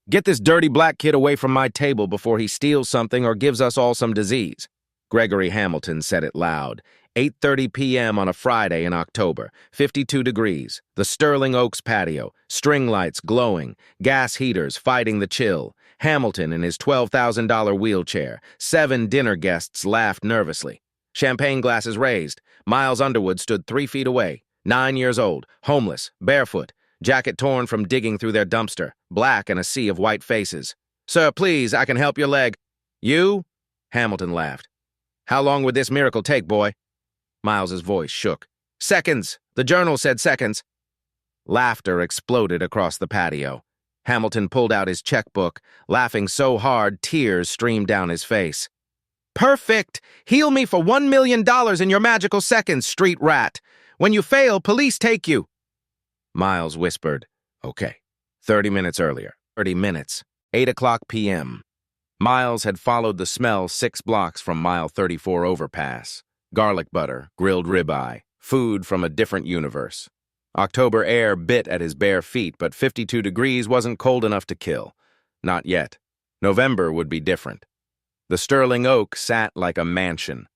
Get this dirty black kid away from my table before he steals something or gives us all some disease. Gregory Hamilton said it loud. 8:30 p.m. on a Friday in October, 52 degrees, the Sterling Oaks patio, string lights glowing, gas heaters fighting the chill, Hamilton in his $12,000 wheelchair, 7 dinner guests laughed nervously. Champagne glasses raised. Miles Underwood stood 3 feet away, 9 years old, homeless, barefoot, jacket torn from digging through their dumpster, black in a sea of white faces. "Sir, please, I can help your leg." "You?" Hamilton laughed. "How long would this miracle take, boy?" Miles's voice shook. "Seconds. The journal said seconds." Laughter exploded across the patio. Hamilton pulled out his checkbook, laughing so hard tears streamed down his face. "Perfect! Heal me for $1 million in your magical seconds, street rat. When you fail, police take you." Miles whispered, "Okay." 30 minutes earlier. 30 minutes. 8 o'clock p.m. Miles had followed the smell 6 blocks from Mile 34 overpass. Garlic butter, grilled ribeye, food from a different universe. October air bit at his bare feet, but 52 degrees wasn't cold enough to kill. Not yet. November would be different. The Sterling Oak sat like a mansion.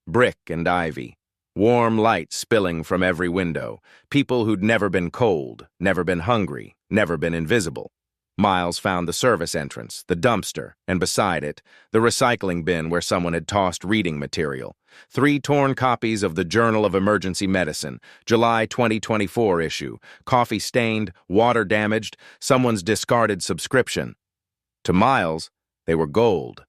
Brick and ivy. Warm light spilling from every window. People who'd never been cold, never been hungry, never been invisible. Miles found the service entrance, the dumpster, and beside it, the recycling bin where someone had tossed reading material. 3 torn copies of the Journal of Emergency Medicine, July 2024 issue, coffee-stained, water-damaged, someone's discarded subscription. To Miles, they were gold.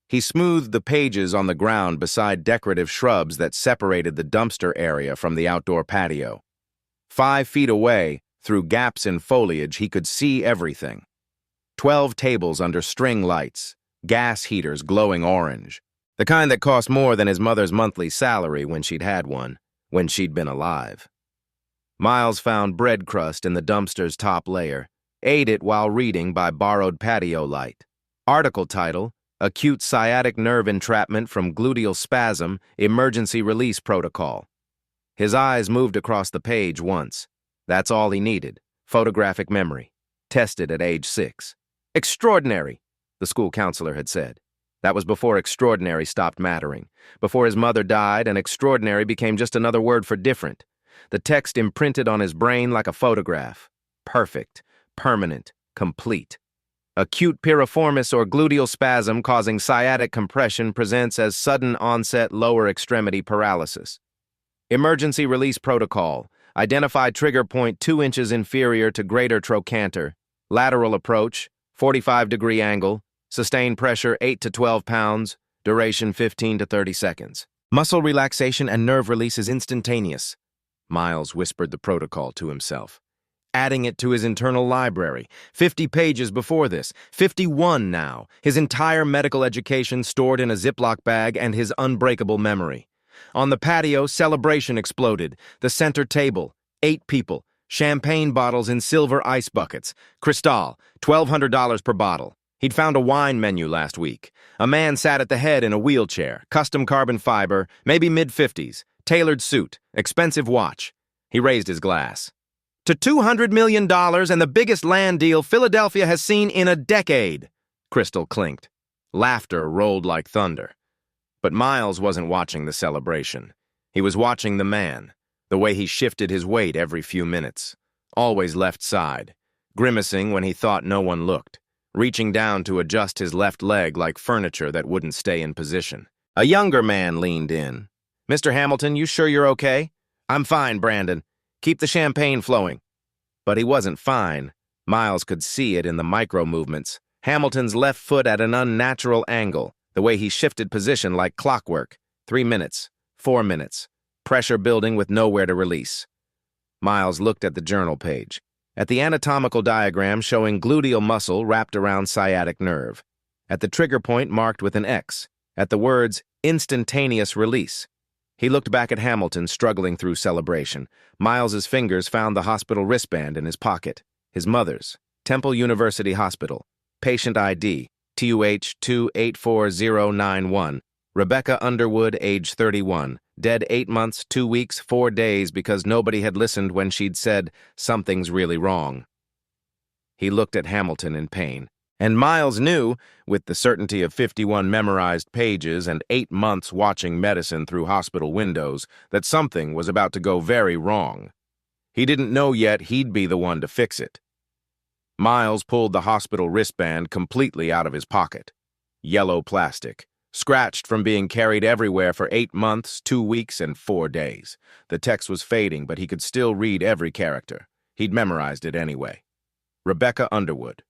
He smoothed the pages on the ground beside decorative shrubs that separated the dumpster area from the outdoor patio. 5 feet away, through gaps in foliage, he could see everything. 12 tables under string lights, gas heaters glowing orange. The kind that cost more than his mother's monthly salary when she'd had one, when she'd been alive. Miles found bread crust in the dumpster's top layer, ate it while reading by borrowed patio light. Article title, "Acute Sciatic Nerve Entrapment from Gluteal Spasm, Emergency Release Protocol." His eyes moved across the page once. That's all he needed. Photographic memory. Tested at age 6. "Extraordinary," the school counselor had said. That was before extraordinary stopped mattering. Before his mother died, and extraordinary became just another word for different. The text imprinted on his brain like a photograph. Perfect, permanent, complete. Acute piriformis or gluteal spasm causing sciatic compression presents as sudden onset lower extremity paralysis. Emergency release protocol. Identify trigger point 2 inches inferior to greater trochanter. Lateral approach, 45-degree angle. Sustained pressure 8 to 12 pounds. Duration 15 to 30 seconds. Muscle relaxation and nerve release is instantaneous. Miles whispered the protocol to himself, adding it to his internal library. 50 pages before this, 51 now. His entire medical education stored in a Ziploc bag and his unbreakable memory. On the patio, celebration exploded. The center table, 8 people, champagne bottles in silver ice buckets. Cristal, $1,200 per bottle. He'd found a wine menu last week. A man sat at the head in a wheelchair, custom carbon fiber, maybe mid-50s, tailored suit, expensive watch. He raised his glass. "To $200 million and the biggest land deal Philadelphia has seen in a decade," Crystal clinked. Laughter rolled like thunder. But Miles wasn't watching the celebration. He was watching the man, the way he shifted his weight every few minutes. Always left side, grimacing when he thought no one looked, reaching down to adjust his left leg like furniture that wouldn't stay in position. A younger man leaned in. "Mr. Hamilton, you sure you're okay?" "I'm fine, Brandon. Keep the champagne flowing." But he wasn't fine. Miles could see it in the micro-movements. Hamilton's left foot at an unnatural angle, the way he shifted position like clockwork. 3 minutes, 4 minutes, pressure building with nowhere to release. Miles looked at the journal page, at the anatomical diagram showing gluteal muscle wrapped around sciatic nerve, at the trigger point marked with an X, at the words instantaneous release. He looked back at Hamilton struggling through celebration. Miles's fingers found the hospital wristband in his pocket. His mother's, Temple University Hospital, patient ID, TUH 284091, Rebecca Underwood, age 31, dead 8 months, 2 weeks, 4 days because nobody had listened when she'd said, "Something's really wrong." He looked at Hamilton in pain. And Miles knew, with the certainty of 51 memorized pages and 8 months watching medicine through hospital windows, that something was about to go very wrong. He didn't know yet he'd be the one to fix it. Miles pulled the hospital wristband completely out of his pocket. Yellow plastic, scratched from being carried everywhere for 8 months, 2 weeks, and 4 days. The text was fading, but he could still read every character. He'd memorized it anyway. Rebecca Underwood.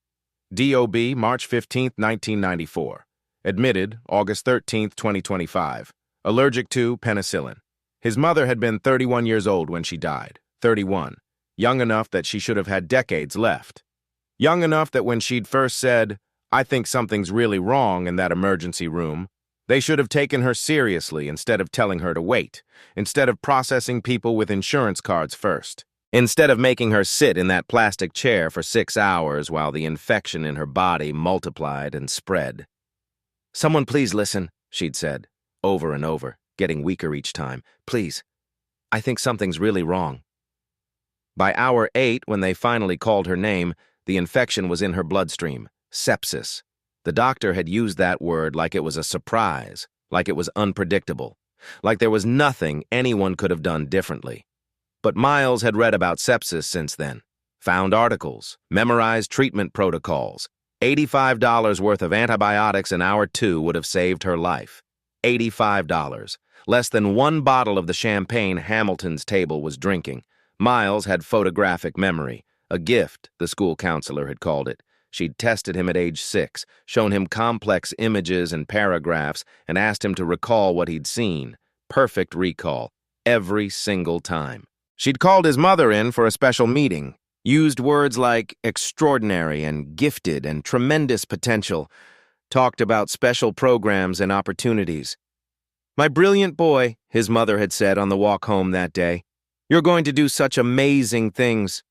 DOB, March 15, 1994. Admitted, August 13, 2025. Allergic to penicillin. His mother had been 31 years old when she died. 31. Young enough that she should have had decades left. Young enough that when she'd first said, "I think something's really wrong in that emergency room," they should have taken her seriously instead of telling her to wait, instead of processing people with insurance cards first, instead of making her sit in that plastic chair for 6 hours while the infection in her body multiplied and spread. "Someone please listen," she'd said, over and over, getting weaker each time. "Please, I think something's really wrong." By hour 8, when they finally called her name, the infection was in her bloodstream. Sepsis. The doctor had used that word like it was a surprise, like it was unpredictable, like there was nothing anyone could have done differently. But Miles had read about sepsis since then, found articles, memorized treatment protocols. $85 worth of antibiotics in hour 2 would have saved her life. $85. Less than 1 bottle of the champagne Hamilton's table was drinking. Miles had photographic memory, a gift, the school counselor had called it. She'd tested him at age 6, shown him complex images and paragraphs, and asked him to recall what he'd seen. Perfect recall, every single time. She'd called his mother in for a special meeting, used words like extraordinary and gifted and tremendous potential, talked about special programs and opportunities. "My brilliant boy," his mother had said on the walk home that day, "you're going to do such amazing things."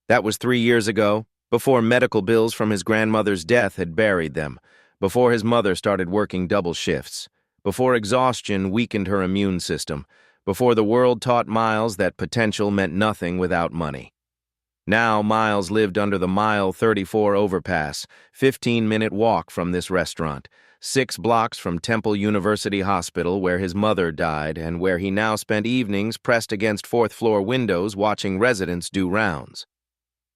That was 3 years ago, before medical bills from his grandmother's death had buried them, before his mother started working double shifts, before exhaustion weakened her immune system, before the world taught Miles that potential meant nothing without money. Now Miles lived under the Mile 34 overpass, 15-minute walk from this restaurant, 6 blocks from Temple University Hospital where his mother died and where he now spent evenings pressed against 4th-floor windows watching residents do rounds.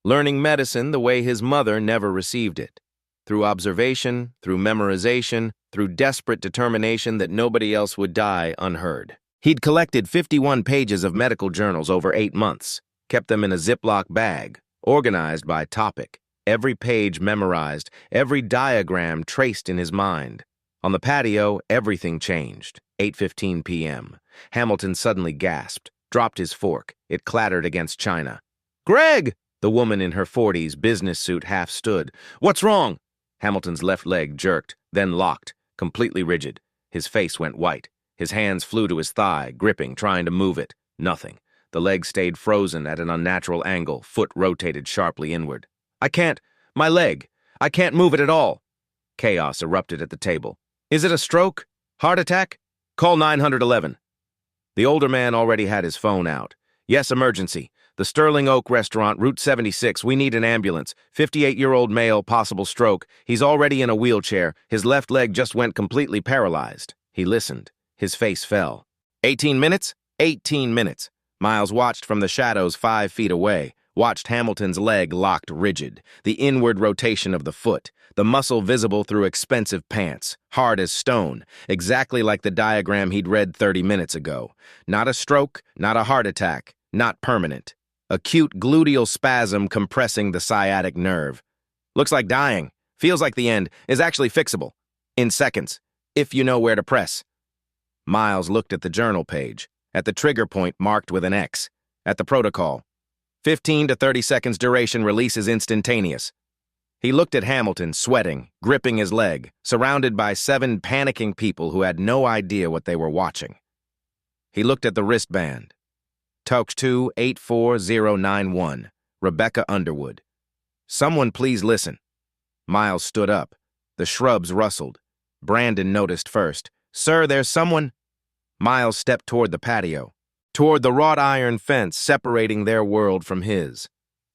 Learning medicine the way his mother never received it. Through observation, through memorization, through desperate determination that nobody else would die unheard. He'd collected 51 pages of medical journals over 8 months, kept them in a Ziploc bag, organized by topic, every page memorized, every diagram traced in his mind. On the patio, everything changed. 8:15 p.m. Hamilton suddenly gasped, dropped his fork. It clattered against china. "Greg!" The woman in her 40s business suit half stood. "What's wrong?" Hamilton's left leg jerked, then locked, completely rigid. His face went white. His hands flew to his thigh, gripping, trying to move it. Nothing. The leg stayed frozen at an unnatural angle, foot rotated sharply inward. "I can't. My leg. I can't move it at all." Chaos erupted at the table. "Is it a stroke? Heart attack? Call 911. The older man already had his phone out. "Yes, emergency. The Sterling Oak Restaurant, Route 76. We need an ambulance. 58-year-old male, possible stroke. He's already in a wheelchair. His left leg just went completely paralyzed." He listened. His face fell. 18 minutes? 18 minutes. Miles watched from the shadows 5 feet away, watched Hamilton's leg locked rigid, the inward rotation of the foot, the muscle visible through expensive pants, hard as stone, exactly like the diagram he'd read 30 minutes ago. Not a stroke, not a heart attack, not permanent. Acute gluteal spasm compressing the sciatic nerve. Looks like dying, feels like the end, is actually fixable. In seconds, if you know where to press. Miles looked at the journal page, at the trigger point marked with an X, at the protocol. 15 to 30 seconds duration, release is instantaneous. He looked at Hamilton, sweating, gripping his leg, surrounded by 7 panicking people who had no idea what they were watching. He looked at the wristband. Tox 284091, Rebecca Underwood. "Someone please listen." Miles stood up. The shrubs rustled. Brandon noticed first. "Sir, there's someone." Miles stepped toward the patio, toward the wrought iron fence separating their world from his.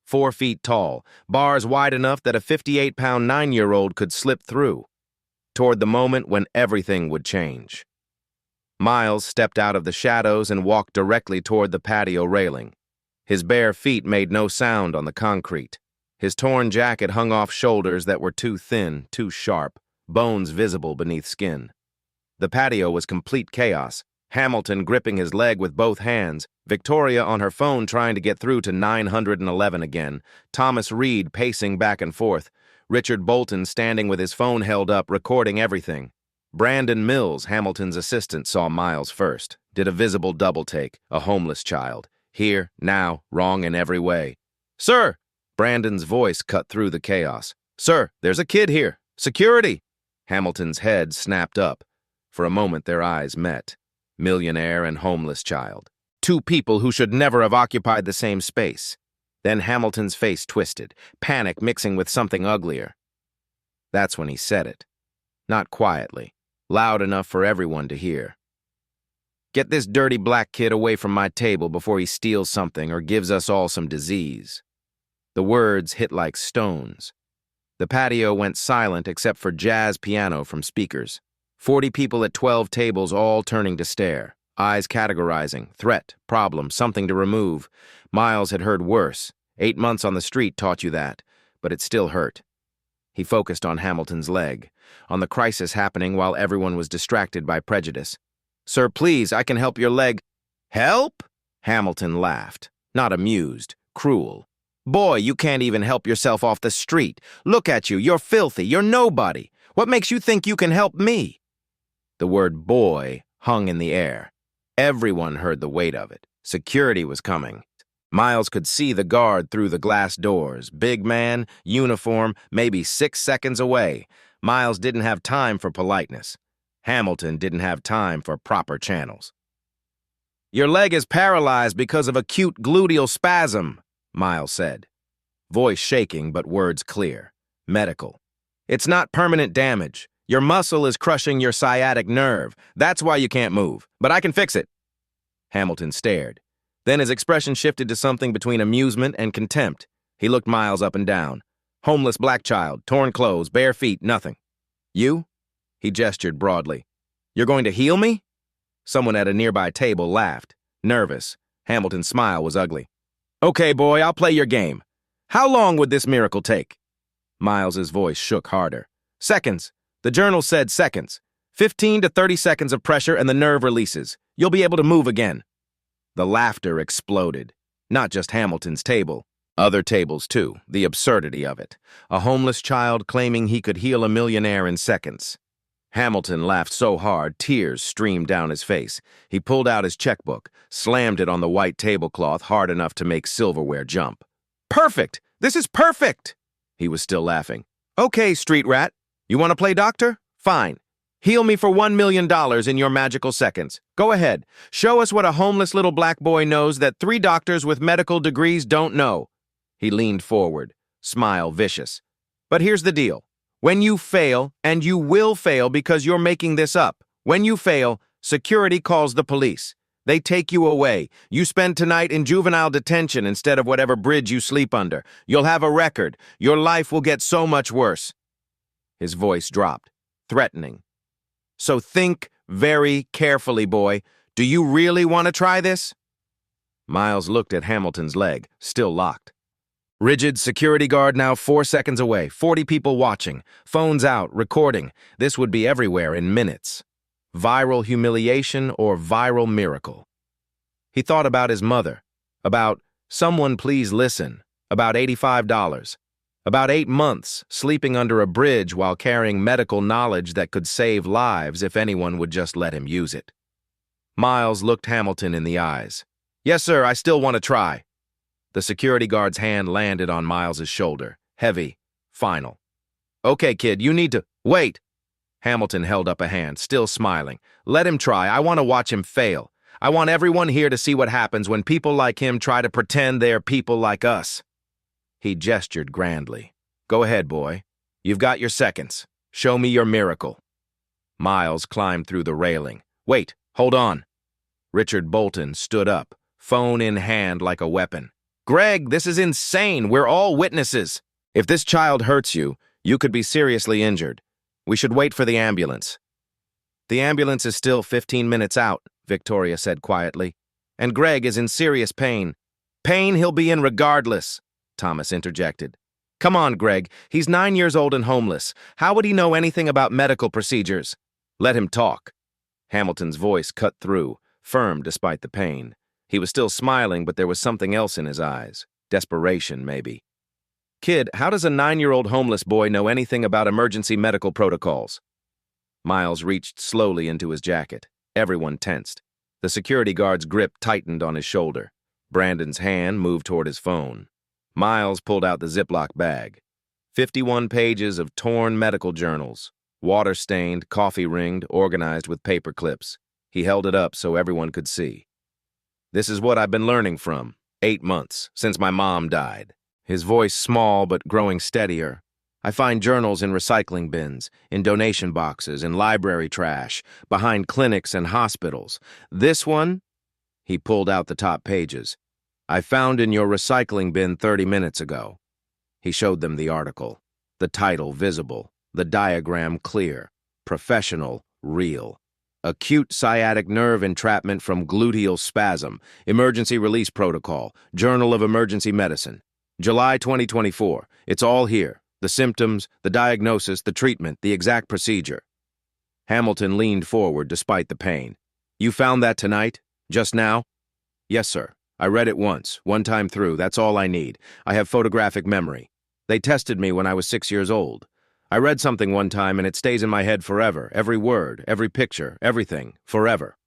4 feet tall, bars wide enough that a 58-pound 9-year-old could slip through, toward the moment when everything would change. Miles stepped out of the shadows and walked directly toward the patio railing. His bare feet made no sound on the concrete. His torn jacket hung off shoulders that were too thin, too sharp, bones visible beneath skin. The patio was complete chaos. Hamilton gripping his leg with both hands, Victoria on her phone trying to get through to 911 again, Thomas Reed pacing back and forth, Richard Bolton standing with his phone held up recording everything. Brandon Mills, Hamilton's assistant, saw Miles first, did a visible double-take, a homeless child. Here, now, wrong in every way. "Sir!" Brandon's voice cut through the chaos. "Sir, there's a kid here. Security!" Hamilton's head snapped up. For a moment their eyes met. Millionaire and homeless child. Two people who should never have occupied the same space. Then Hamilton's face twisted, panic mixing with something uglier. That's when he said it. Not quietly, loud enough for everyone to hear. "Get this dirty black kid away from my table before he steals something or gives us all some disease." The words hit like stones. The patio went silent except for jazz piano from speakers. 40 people at 12 tables all turning to stare, eyes categorizing, threat, problem, something to remove. Miles had heard worse. 8 months on the street taught you that, but it still hurt. He focused on Hamilton's leg, on the crisis happening while everyone was distracted by prejudice. "Sir, please, I can help your leg." "Help?" Hamilton laughed, not amused, cruel. "Boy, you can't even help yourself off the street. Look at you, you're filthy, you're nobody. What makes you think you can help me?" The word boy hung in the air. Everyone heard the weight of it. Security was coming. Miles could see the guard through the glass doors. Big man, uniform, maybe 6 seconds away. Miles didn't have time for politeness. Hamilton didn't have time for proper channels. "Your leg is paralyzed because of acute gluteal spasm," Miles said. Voice shaking, but words clear. Medical. "It's not permanent damage. Your muscle is crushing your sciatic nerve. That's why you can't move. But I can fix it." Hamilton stared. Then his expression shifted to something between amusement and contempt. He looked Miles up and down. Homeless black child, torn clothes, bare feet, nothing. "You?" He gestured broadly. "You're going to heal me?" Someone at a nearby table laughed. Nervous. Hamilton's smile was ugly. "Okay, boy, I'll play your game. How long would this miracle take?" Miles's voice shook harder. "Seconds. The journal said seconds. 15 to 30 seconds of pressure and the nerve releases. You'll be able to move again." The laughter exploded. Not just Hamilton's table. Other tables, too. The absurdity of it. A homeless child claiming he could heal a millionaire in seconds. Hamilton laughed so hard, tears streamed down his face. He pulled out his checkbook, slammed it on the white tablecloth hard enough to make silverware jump. "Perfect! This is perfect!" He was still laughing. "Okay, street rat. You want to play doctor? Fine. Heal me for $1 million in your magical seconds. Go ahead. Show us what a homeless little black boy knows that 3 doctors with medical degrees don't know." He leaned forward, smile vicious. "But here's the deal. When you fail, and you will fail because you're making this up, when you fail, security calls the police. They take you away. You spend tonight in juvenile detention instead of whatever bridge you sleep under. You'll have a record. Your life will get so much worse." His voice dropped, threatening. "So think very carefully, boy. Do you really want to try this?" Miles looked at Hamilton's leg, still locked. Rigid security guard now 4 seconds away, 40 people watching, phones out, recording. This would be everywhere in minutes. Viral humiliation or viral miracle. He thought about his mother, about "someone please listen," about $85. About 8 months, sleeping under a bridge while carrying medical knowledge that could save lives if anyone would just let him use it. Miles looked Hamilton in the eyes. "Yes, sir, I still want to try." The security guard's hand landed on Miles's shoulder, heavy, final. "Okay, kid, you need to—" "Wait!" Hamilton held up a hand, still smiling. "Let him try. I want to watch him fail. I want everyone here to see what happens when people like him try to pretend they're people like us." He gestured grandly. "Go ahead, boy. You've got your seconds. Show me your miracle." Miles climbed through the railing. "Wait, hold on." Richard Bolton stood up, phone in hand like a weapon. Greg, this is insane. We're all witnesses. If this child hurts you, you could be seriously injured. We should wait for the ambulance. The ambulance is still 15 minutes out, Victoria said quietly. And Greg is in serious pain. Pain he'll be in regardless, Thomas interjected. Come on, Greg. He's 9 years old and homeless. How would he know anything about medical procedures? Let him talk. Hamilton's voice cut through, firm despite the pain. He was still smiling, but there was something else in his eyes. Desperation, maybe. Kid, how does a 9-year-old homeless boy know anything about emergency medical protocols? Miles reached slowly into his jacket. Everyone tensed. The security guard's grip tightened on his shoulder. Brandon's hand moved toward his phone. Miles pulled out the Ziploc bag. 51 pages of torn medical journals, water-stained, coffee-ringed, organized with paper clips. He held it up so everyone could see. This is what I've been learning from. 8 months, since my mom died. His voice small but growing steadier. I find journals in recycling bins, in donation boxes, in library trash, behind clinics and hospitals. This one, he pulled out the top pages. I found in your recycling bin 30 minutes ago. He showed them the article. The title visible, the diagram clear. Professional, real. Acute sciatic nerve entrapment from gluteal spasm. Emergency release protocol. Journal of Emergency Medicine. July 2024. It's all here. The symptoms, the diagnosis, the treatment, the exact procedure. Hamilton leaned forward despite the pain. You found that tonight? Just now? Yes, sir. I read it once, one time through. That's all I need. I have photographic memory. They tested me when I was 6 years old. I read something one time and it stays in my head forever. Every word, every picture, everything, forever.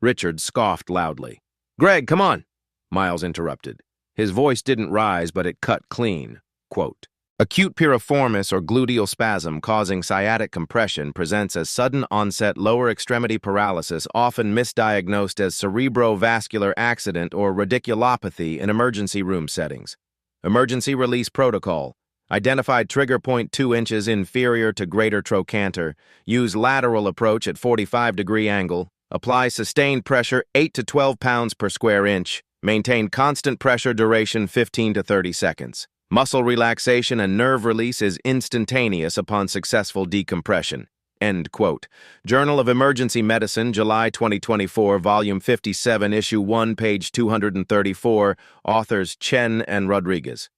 Richard scoffed loudly. Greg, come on, Miles interrupted. His voice didn't rise, but it cut clean. Quote, acute piriformis or gluteal spasm causing sciatic compression presents as sudden onset lower extremity paralysis, often misdiagnosed as cerebrovascular accident or radiculopathy in emergency room settings. Emergency release protocol. Identified trigger point 2 inches inferior to greater trochanter. Use lateral approach at 45-degree angle. Apply sustained pressure 8 to 12 pounds per square inch. Maintain constant pressure duration 15 to 30 seconds. Muscle relaxation and nerve release is instantaneous upon successful decompression. End quote. Journal of Emergency Medicine, July 2024, Volume 57, Issue 1, page 234, authors Chen and Rodriguez.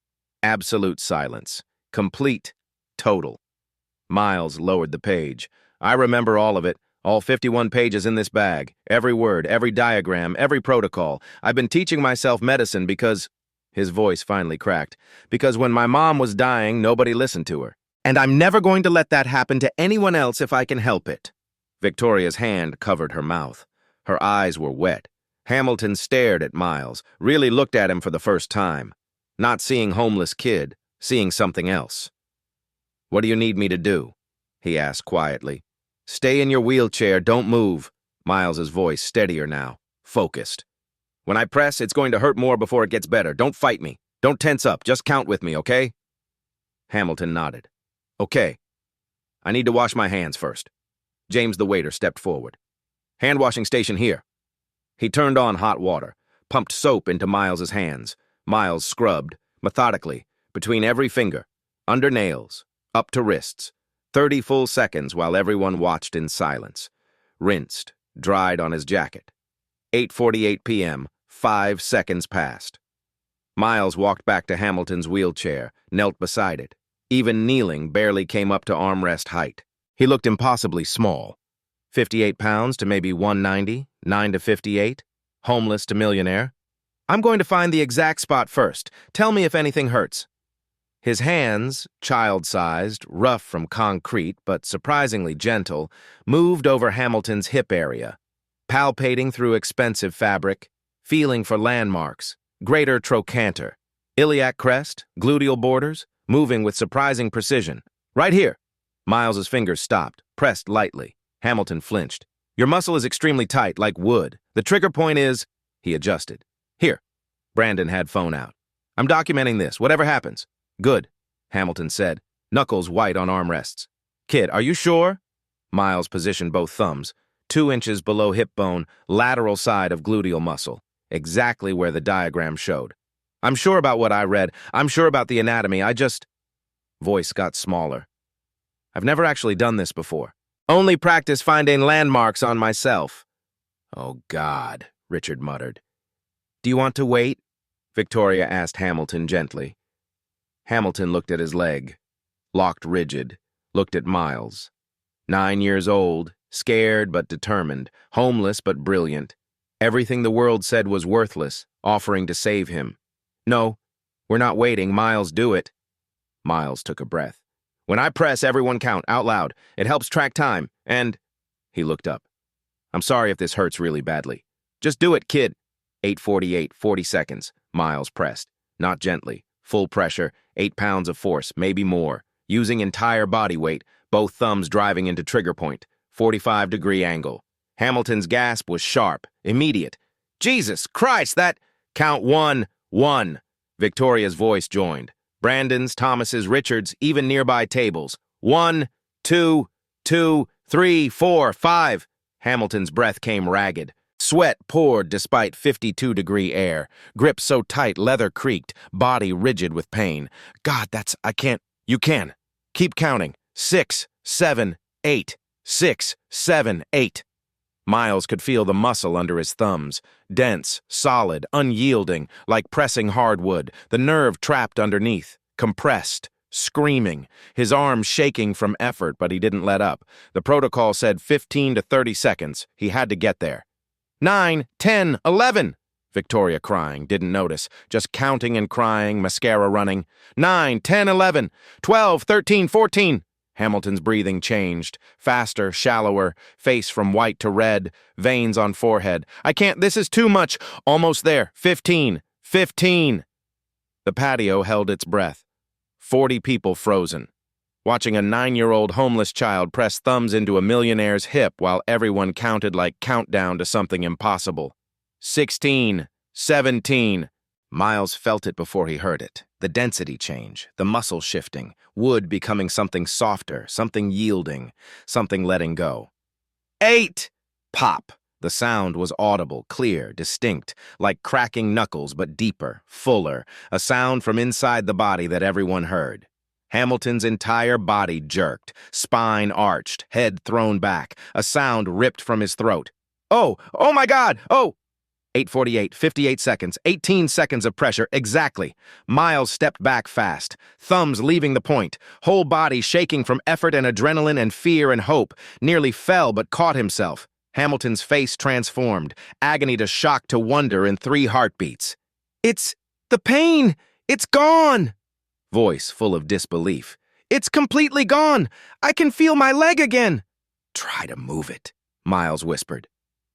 Absolute silence. Complete. Total. Miles lowered the page. I remember all of it. All 51 pages in this bag. Every word, every diagram, every protocol. I've been teaching myself medicine because... His voice finally cracked. Because when my mom was dying, nobody listened to her. And I'm never going to let that happen to anyone else if I can help it. Victoria's hand covered her mouth. Her eyes were wet. Hamilton stared at Miles, really looked at him for the first time. Not seeing homeless kid, seeing something else. What do you need me to do? He asked quietly. Stay in your wheelchair, don't move. Miles's voice steadier now, focused. When I press, it's going to hurt more before it gets better. Don't fight me. Don't tense up. Just count with me, okay? Hamilton nodded. Okay. I need to wash my hands first. James the waiter stepped forward. Hand washing station here. He turned on hot water, pumped soap into Miles's hands. Miles scrubbed, methodically, between every finger, under nails, up to wrists. 30 full seconds while everyone watched in silence. Rinsed, dried on his jacket. 8:48 p.m., 5 seconds passed. Miles walked back to Hamilton's wheelchair, knelt beside it. Even kneeling barely came up to armrest height. He looked impossibly small. 58 pounds to maybe 190, 9 to 58, homeless to millionaire. I'm going to find the exact spot first. Tell me if anything hurts. His hands, child-sized, rough from concrete but surprisingly gentle, moved over Hamilton's hip area, palpating through expensive fabric, feeling for landmarks, greater trochanter, iliac crest, gluteal borders, moving with surprising precision. Right here. Miles's fingers stopped, pressed lightly. Hamilton flinched. Your muscle is extremely tight, like wood. The trigger point is... He adjusted. Here. Brandon had phone out. I'm documenting this, whatever happens. Good, Hamilton said, knuckles white on armrests. Kid, are you sure? Miles positioned both thumbs, 2 inches below hip bone, lateral side of gluteal muscle, exactly where the diagram showed. I'm sure about what I read. I'm sure about the anatomy. Voice got smaller. I've never actually done this before. Only practice finding landmarks on myself. Oh, God, Richard muttered. Do you want to wait? Victoria asked Hamilton gently. Hamilton looked at his leg, locked rigid, looked at Miles. 9 years old, scared but determined, homeless but brilliant. Everything the world said was worthless, offering to save him. No, we're not waiting. Miles, do it. Miles took a breath. When I press, everyone count, out loud. It helps track time, and... He looked up. I'm sorry if this hurts really badly. Just do it, kid. 8:48, 40 seconds. Miles pressed. Not gently. Full pressure, 8 pounds of force, maybe more. Using entire body weight, both thumbs driving into trigger point. 45-degree angle. Hamilton's gasp was sharp, immediate. Jesus Christ, that... Count 1, 1. Victoria's voice joined. Brandon's, Thomas's, Richard's, even nearby tables. 1, 2, 2, 3, 4, 5. Hamilton's breath came ragged. Sweat poured despite 52-degree air. Grip so tight, leather creaked, body rigid with pain. God, I can't. You can. Keep counting. 6, 7, 8. 6, 7, 8. Miles could feel the muscle under his thumbs. Dense, solid, unyielding, like pressing hardwood. The nerve trapped underneath. Compressed. Screaming. His arms shaking from effort, but he didn't let up. The protocol said 15 to 30 seconds. He had to get there. 9, 10, 11. Victoria crying, didn't notice. Just counting and crying, mascara running. 9, 10, 11, 12, 13, 14. Hamilton's breathing changed. Faster, shallower, face from white to red, veins on forehead. I can't, this is too much. Almost there. 15, 15. The patio held its breath. 40 people frozen. Watching a 9-year-old homeless child press thumbs into a millionaire's hip while everyone counted like countdown to something impossible. 16, 17. Miles felt it before he heard it. The density change, the muscle shifting, wood becoming something softer, something yielding, something letting go. 8! Pop! The sound was audible, clear, distinct, like cracking knuckles but deeper, fuller, a sound from inside the body that everyone heard. Hamilton's entire body jerked, spine arched, head thrown back, a sound ripped from his throat. Oh my God, oh! 8:48, 58 seconds, 18 seconds of pressure, exactly. Miles stepped back fast, thumbs leaving the point, whole body shaking from effort and adrenaline and fear and hope, nearly fell but caught himself. Hamilton's face transformed, agony to shock to wonder in 3 heartbeats. It's the pain! It's gone! Voice full of disbelief. It's completely gone! I can feel my leg again! Try to move it, Miles whispered.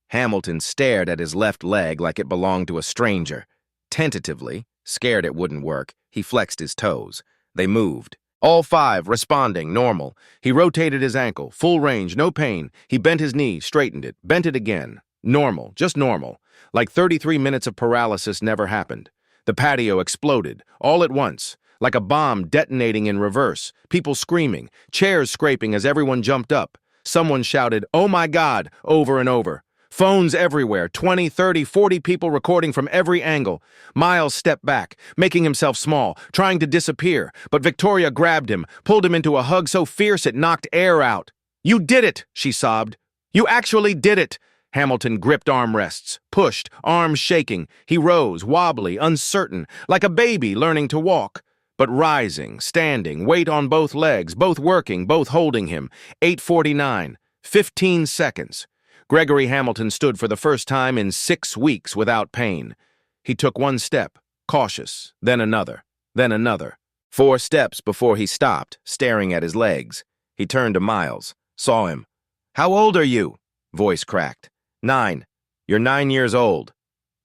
Hamilton stared at his left leg like it belonged to a stranger. Tentatively, scared it wouldn't work, he flexed his toes. They moved. All 5 responding, normal. He rotated his ankle, full range, no pain. He bent his knee, straightened it, bent it again. Normal, just normal. Like 33 minutes of paralysis never happened. The patio exploded, all at once, like a bomb detonating in reverse. People screaming, chairs scraping as everyone jumped up. Someone shouted, "Oh my God," over and over. Phones everywhere, 20, 30, 40 people recording from every angle. Miles stepped back, making himself small, trying to disappear, but Victoria grabbed him, pulled him into a hug so fierce it knocked air out. "You did it," she sobbed. "You actually did it." Hamilton gripped armrests, pushed, arms shaking. He rose, wobbly, uncertain, like a baby learning to walk. But rising, standing, weight on both legs, both working, both holding him. 8:49, 15 seconds. Gregory Hamilton stood for the first time in 6 weeks without pain. He took 1 step, cautious, then another, then another. 4 steps before he stopped, staring at his legs. He turned to Miles, saw him. "How old are you?" Voice cracked. 9. "You're 9 years old."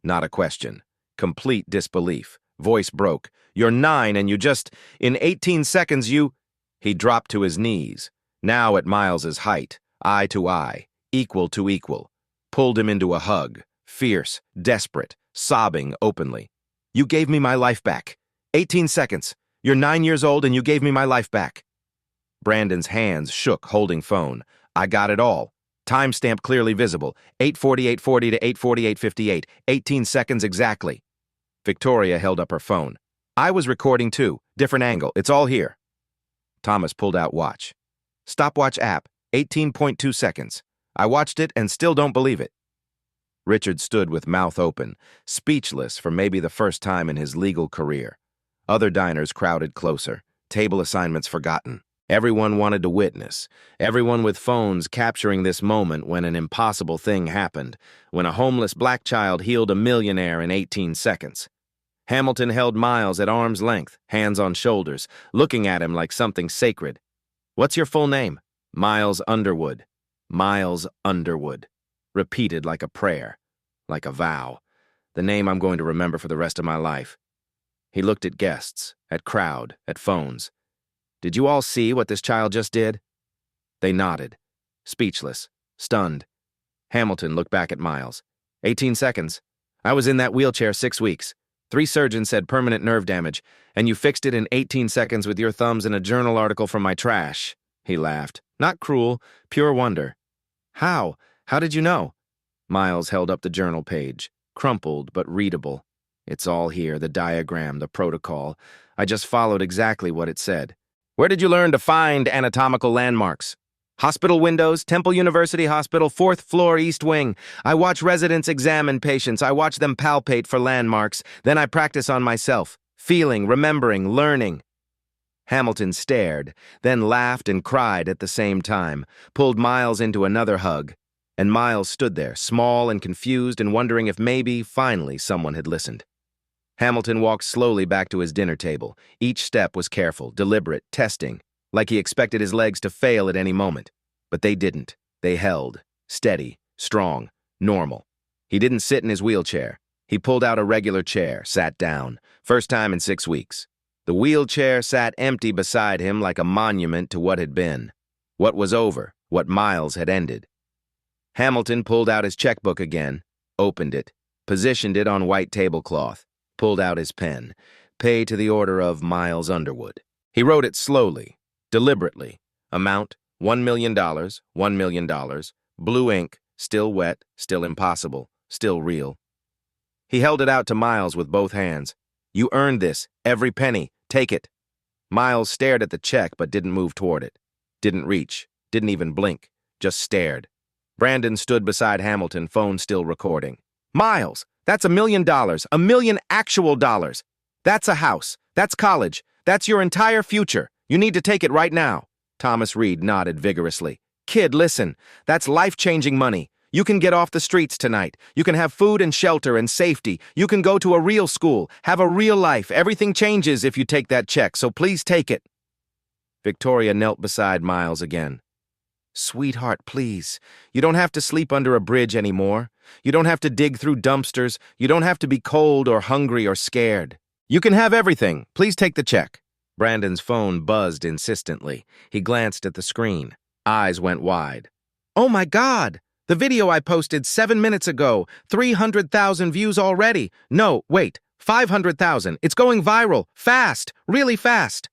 Not a question. Complete disbelief. Voice broke. "You're 9 and you just, in 18 seconds you..." He dropped to his knees, now at Miles's height, eye to eye. Equal to equal, pulled him into a hug, fierce, desperate, sobbing openly. "You gave me my life back. 18 seconds. You're 9 years old and you gave me my life back." Brandon's hands shook, holding phone. "I got it all. Timestamp clearly visible. 8:48:40 to 8:48:58. 18 seconds exactly." Victoria held up her phone. I was recording too. Different angle. It's all here. Thomas pulled out watch. Stopwatch app, 18.2 seconds. I watched it and still don't believe it. Richard stood with mouth open, speechless for maybe the first time in his legal career. Other diners crowded closer, table assignments forgotten. Everyone wanted to witness, everyone with phones capturing this moment when an impossible thing happened, when a homeless black child healed a millionaire in 18 seconds. Hamilton held Miles at arm's length, hands on shoulders, looking at him like something sacred. What's your full name? Miles Underwood. Miles Underwood. Repeated like a prayer, like a vow. The name I'm going to remember for the rest of my life. He looked at guests, at crowd, at phones. Did you all see what this child just did? They nodded, speechless, stunned. Hamilton looked back at Miles. 18 seconds. I was in that wheelchair 6 weeks. 3 surgeons said permanent nerve damage, and you fixed it in 18 seconds with your thumbs in a journal article from my trash. He laughed. Not cruel, pure wonder. How? How did you know? Miles held up the journal page, crumpled but readable. It's all here, the diagram, the protocol. I just followed exactly what it said. Where did you learn to find anatomical landmarks? Hospital windows, Temple University Hospital, 4th floor, East Wing. I watch residents examine patients. I watch them palpate for landmarks. Then I practice on myself, feeling, remembering, learning. Hamilton stared, then laughed and cried at the same time, pulled Miles into another hug. And Miles stood there, small and confused and wondering if maybe, finally, someone had listened. Hamilton walked slowly back to his dinner table. Each step was careful, deliberate, testing, like he expected his legs to fail at any moment. But they didn't. They held, steady, strong, normal. He didn't sit in his wheelchair. He pulled out a regular chair, sat down, first time in 6 weeks. The wheelchair sat empty beside him like a monument to what had been, what was over, what Miles had ended. Hamilton pulled out his checkbook again, opened it, positioned it on white tablecloth, pulled out his pen, pay to the order of Miles Underwood. He wrote it slowly, deliberately. Amount, $1 million, $1 million. Blue ink, still wet, still impossible, still real. He held it out to Miles with both hands. You earned this, every penny, take it. Miles stared at the check but didn't move toward it. Didn't reach, didn't even blink, just stared. Brandon stood beside Hamilton, phone still recording. Miles! That's $1 million, $1 million actual dollars. That's a house. That's college. That's your entire future. You need to take it right now. Thomas Reed nodded vigorously. Kid, listen. That's life-changing money. You can get off the streets tonight. You can have food and shelter and safety. You can go to a real school, have a real life. Everything changes if you take that check, so please take it. Victoria knelt beside Miles again. Sweetheart, please. You don't have to sleep under a bridge anymore. You don't have to dig through dumpsters. You don't have to be cold or hungry or scared. You can have everything. Please take the check. Brandon's phone buzzed insistently. He glanced at the screen. Eyes went wide. Oh my God! The video I posted 7 minutes ago. 300,000 views already. No, wait. 500,000. It's going viral. Fast. Really fast.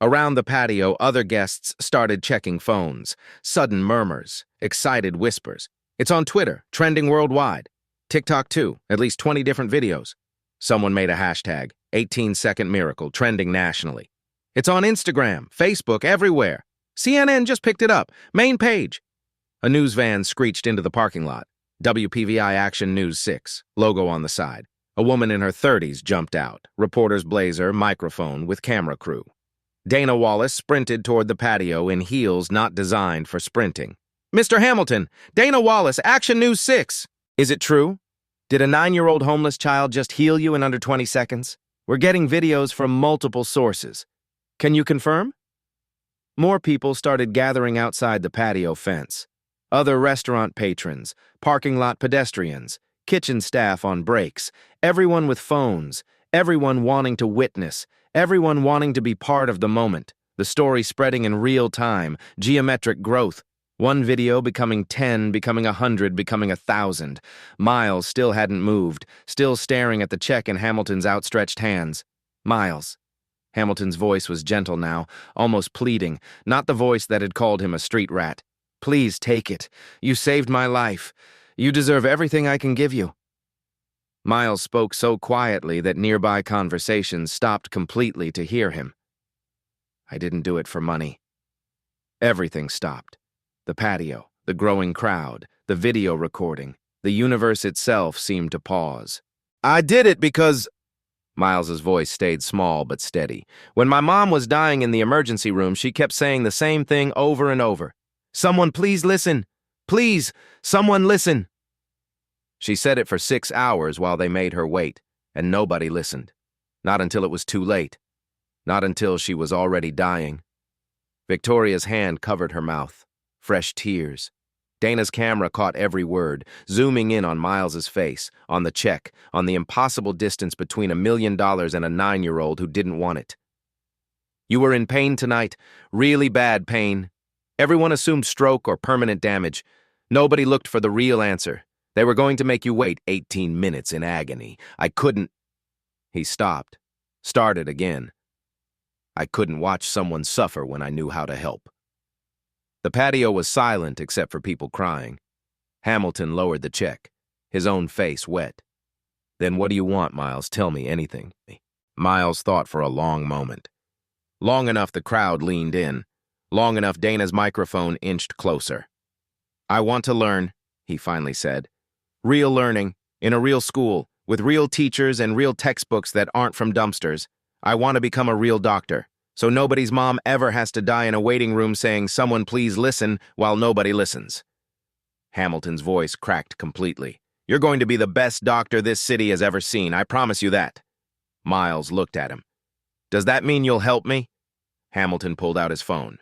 Around the patio, other guests started checking phones. Sudden murmurs, excited whispers. It's on Twitter, trending worldwide. TikTok too, at least 20 different videos. Someone made a hashtag, 18-second miracle, trending nationally. It's on Instagram, Facebook, everywhere. CNN just picked it up, main page. A news van screeched into the parking lot. WPVI Action News 6, logo on the side. A woman in her 30s jumped out, reporter's blazer, microphone with camera crew. Dana Wallace sprinted toward the patio in heels not designed for sprinting. Mr. Hamilton, Dana Wallace, Action News 6. Is it true? Did a 9-year-old homeless child just heal you in under 20 seconds? We're getting videos from multiple sources. Can you confirm? More people started gathering outside the patio fence. Other restaurant patrons, parking lot pedestrians, kitchen staff on breaks, everyone with phones, everyone wanting to witness, everyone wanting to be part of the moment, the story spreading in real time, geometric growth. One video becoming 10, becoming 100, becoming 1,000. Miles still hadn't moved, still staring at the check in Hamilton's outstretched hands. Miles. Hamilton's voice was gentle now, almost pleading, not the voice that had called him a street rat. Please take it. You saved my life. You deserve everything I can give you. Miles spoke so quietly that nearby conversations stopped completely to hear him. I didn't do it for money. Everything stopped. The patio, the growing crowd, the video recording. The universe itself seemed to pause. I did it because... Miles's voice stayed small but steady. When my mom was dying in the emergency room, she kept saying the same thing over and over. Someone please listen. Please, someone listen. She said it for 6 hours while they made her wait, and nobody listened. Not until it was too late. Not until she was already dying. Victoria's hand covered her mouth. Fresh tears. Dana's camera caught every word, zooming in on Miles's face, on the check, on the impossible distance between $1 million and a 9-year-old who didn't want it. You were in pain tonight, really bad pain. Everyone assumed stroke or permanent damage. Nobody looked for the real answer. They were going to make you wait 18 minutes in agony. I couldn't... He stopped. Started again. I couldn't watch someone suffer when I knew how to help. The patio was silent except for people crying. Hamilton lowered the check, his own face wet. Then what do you want, Miles? Tell me anything. Miles thought for a long moment. Long enough the crowd leaned in. Long enough Dana's microphone inched closer. I want to learn, he finally said. Real learning, in a real school, with real teachers and real textbooks that aren't from dumpsters. I want to become a real doctor, so nobody's mom ever has to die in a waiting room saying, someone please listen, while nobody listens. Hamilton's voice cracked completely. You're going to be the best doctor this city has ever seen, I promise you that. Miles looked at him. Does that mean you'll help me? Hamilton pulled out his phone.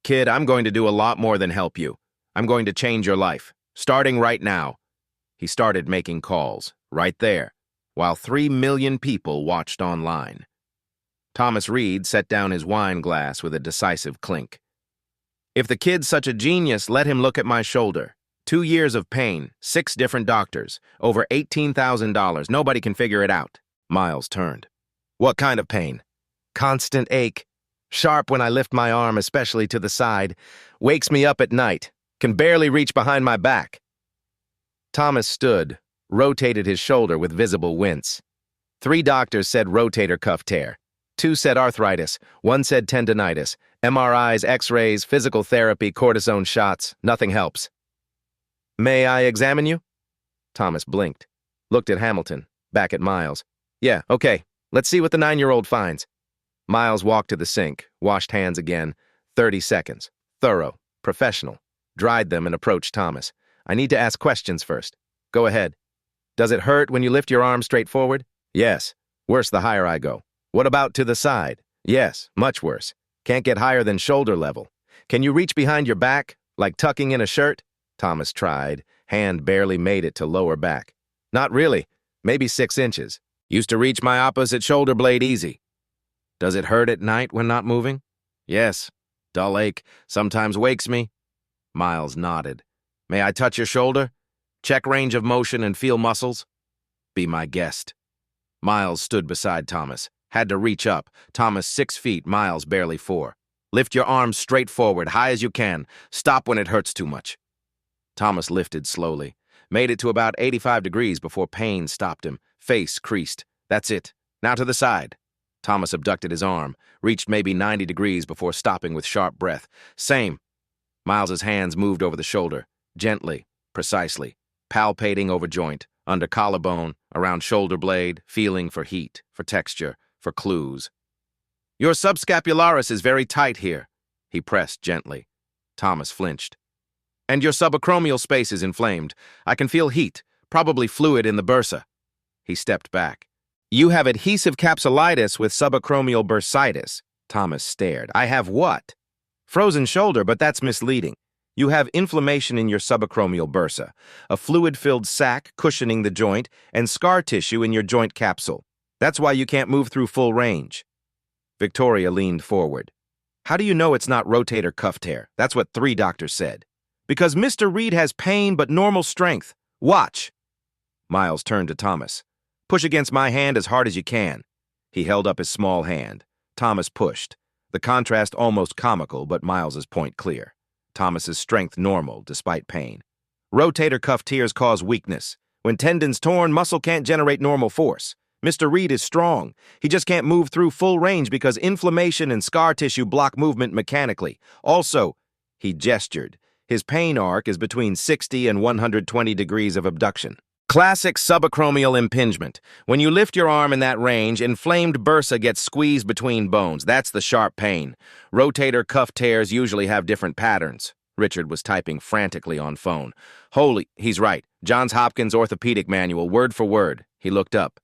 Kid, I'm going to do a lot more than help you. I'm going to change your life, starting right now. He started making calls, right there, while 3 million people watched online. Thomas Reed set down his wine glass with a decisive clink. If the kid's such a genius, let him look at my shoulder. 2 years of pain, 6 different doctors, over $18,000. Nobody can figure it out. Miles turned. What kind of pain? Constant ache. Sharp when I lift my arm, especially to the side. Wakes me up at night. Can barely reach behind my back. Thomas stood, rotated his shoulder with visible wince. 3 doctors said rotator cuff tear. 2 said arthritis. 1 said tendinitis. MRIs, X-rays, physical therapy, cortisone shots. Nothing helps. May I examine you? Thomas blinked. Looked at Hamilton. Back at Miles. Yeah, okay. Let's see what the 9-year-old finds. Miles walked to the sink, washed hands again. 30 seconds. Thorough. Professional. Dried them and approached Thomas. I need to ask questions first. Go ahead. Does it hurt when you lift your arm straight forward? Yes. Worse the higher I go. What about to the side? Yes, much worse. Can't get higher than shoulder level. Can you reach behind your back, like tucking in a shirt? Thomas tried. Hand barely made it to lower back. Not really. Maybe 6 inches. Used to reach my opposite shoulder blade easy. Does it hurt at night when not moving? Yes. Dull ache. Sometimes wakes me. Miles nodded. May I touch your shoulder? Check range of motion and feel muscles? Be my guest. Miles stood beside Thomas. Had to reach up. Thomas 6 feet, Miles barely 4. Lift your arms straight forward, high as you can. Stop when it hurts too much. Thomas lifted slowly. Made it to about 85 degrees before pain stopped him. Face creased. That's it. Now to the side. Thomas abducted his arm. Reached maybe 90 degrees before stopping with sharp breath. Same. Miles's hands moved over the shoulder. Gently, precisely. Palpating over joint, under collarbone, around shoulder blade, feeling for heat, for texture, for clues. Your subscapularis is very tight here, he pressed gently. Thomas flinched. And your subacromial space is inflamed. I can feel heat, probably fluid in the bursa. He stepped back. You have adhesive capsulitis with subacromial bursitis. Thomas stared. I have what? Frozen shoulder, but that's misleading. You have inflammation in your subacromial bursa, a fluid-filled sac cushioning the joint, and scar tissue in your joint capsule. That's why you can't move through full range. Victoria leaned forward. How do you know it's not rotator cuff tear? That's what 3 doctors said. Because Mr. Reed has pain but normal strength. Watch. Miles turned to Thomas. Push against my hand as hard as you can. He held up his small hand. Thomas pushed. The contrast almost comical, but Miles's point clear. Thomas's strength normal, despite pain. Rotator cuff tears cause weakness. When tendon's torn, muscle can't generate normal force. Mr. Reed is strong. He just can't move through full range because inflammation and scar tissue block movement mechanically. Also, he gestured. His pain arc is between 60 and 120 degrees of abduction. Classic subacromial impingement. When you lift your arm in that range, inflamed bursa gets squeezed between bones. That's the sharp pain. Rotator cuff tears usually have different patterns. Richard was typing frantically on phone. Holy, he's right. Johns Hopkins Orthopedic Manual, word for word. He looked up.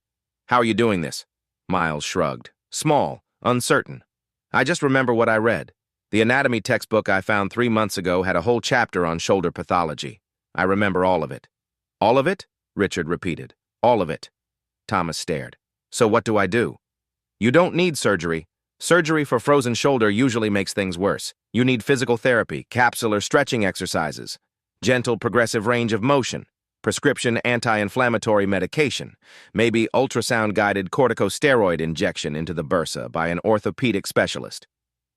How are you doing this? Miles shrugged. Small, uncertain. I just remember what I read. The anatomy textbook I found 3 months ago had a whole chapter on shoulder pathology. I remember all of it. All of it? Richard repeated. All of it. Thomas stared. So what do I do? You don't need surgery. Surgery for frozen shoulder usually makes things worse. You need physical therapy, capsular stretching exercises, gentle progressive range of motion, prescription anti-inflammatory medication, maybe ultrasound-guided corticosteroid injection into the bursa by an orthopedic specialist.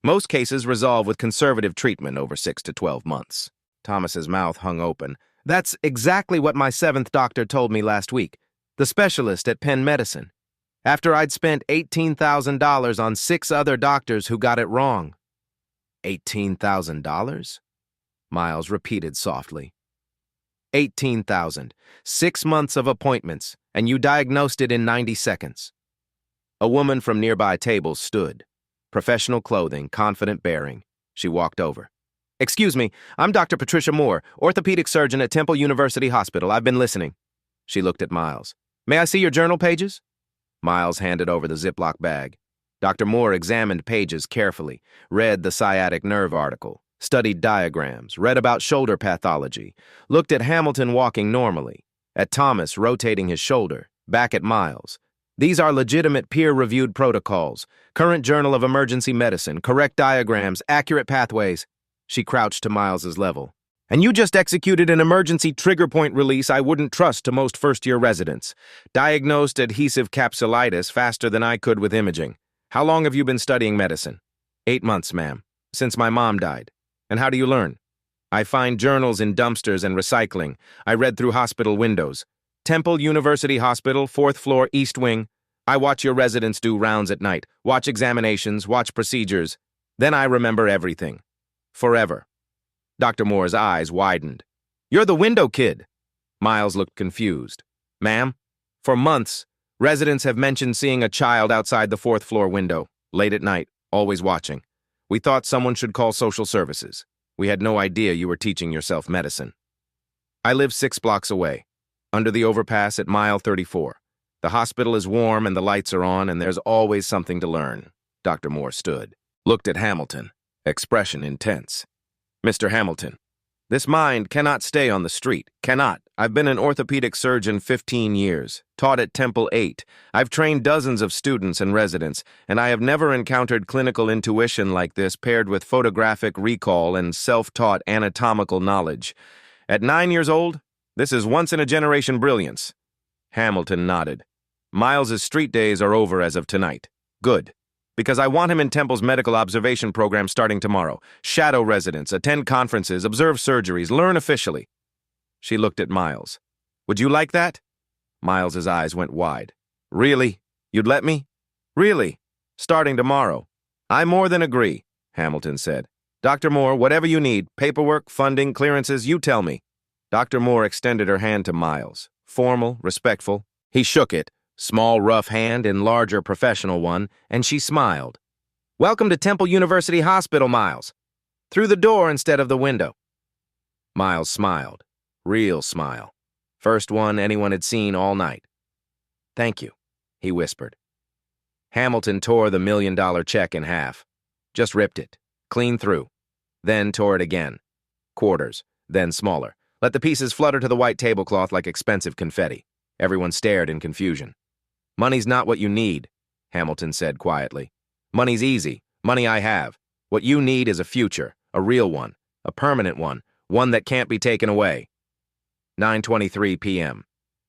Most cases resolve with conservative treatment over 6 to 12 months. Thomas's mouth hung open. That's exactly what my 7th doctor told me last week, the specialist at Penn Medicine, after I'd spent $18,000 on 6 other doctors who got it wrong. $18,000? Miles repeated softly. 18,000. 6 months of appointments, and you diagnosed it in 90 seconds. A woman from nearby tables stood. Professional clothing, confident bearing. She walked over. Excuse me, I'm Dr. Patricia Moore, orthopedic surgeon at Temple University Hospital. I've been listening. She looked at Miles. May I see your journal pages? Miles handed over the Ziploc bag. Dr. Moore examined pages carefully, read the sciatic nerve article, studied diagrams, read about shoulder pathology, looked at Hamilton walking normally, at Thomas rotating his shoulder, back at Miles. These are legitimate peer-reviewed protocols, current Journal of Emergency Medicine, correct diagrams, accurate pathways. She crouched to Miles's level. And you just executed an emergency trigger point release I wouldn't trust to most first-year residents. Diagnosed adhesive capsulitis faster than I could with imaging. How long have you been studying medicine? 8 months, ma'am. Since my mom died. And how do you learn? I find journals in dumpsters and recycling. I read through hospital windows. Temple University Hospital, 4th floor, East Wing. I watch your residents do rounds at night, watch examinations, watch procedures. Then I remember everything. Forever. Dr. Moore's eyes widened. You're the window kid. Miles looked confused. Ma'am, for months, residents have mentioned seeing a child outside the 4th floor window, late at night, always watching. We thought someone should call social services. We had no idea you were teaching yourself medicine. I live 6 blocks away, under the overpass at mile 34. The hospital is warm and the lights are on and there's always something to learn. Dr. Moore stood, looked at Hamilton, expression intense. Mr. Hamilton, this mind cannot stay on the street, cannot. I've been an orthopedic surgeon 15 years, taught at Temple 8. I've trained dozens of students and residents, and I have never encountered clinical intuition like this paired with photographic recall and self-taught anatomical knowledge. At 9 years old, this is once-in-a-generation brilliance. Hamilton nodded. Miles's street days are over as of tonight. Good. Because I want him in Temple's medical observation program starting tomorrow. Shadow residents, attend conferences, observe surgeries, learn officially. She looked at Miles. Would you like that? Miles's eyes went wide. Really? You'd let me? Really? Starting tomorrow. I more than agree, Hamilton said. Dr. Moore, whatever you need, paperwork, funding, clearances, you tell me. Dr. Moore extended her hand to Miles. Formal, respectful. He shook it. Small, rough hand and larger professional one, and she smiled. Welcome to Temple University Hospital, Miles. Through the door instead of the window. Miles smiled. Real smile. First one anyone had seen all night. Thank you, he whispered. Hamilton tore the $1 million check in half. Just ripped it. Clean through. Then tore it again. Quarters, then smaller. Let the pieces flutter to the white tablecloth like expensive confetti. Everyone stared in confusion. Money's not what you need, Hamilton said quietly. Money's easy. Money I have. What you need is a future, a real one, a permanent one, one that can't be taken away. 9:23 p.m.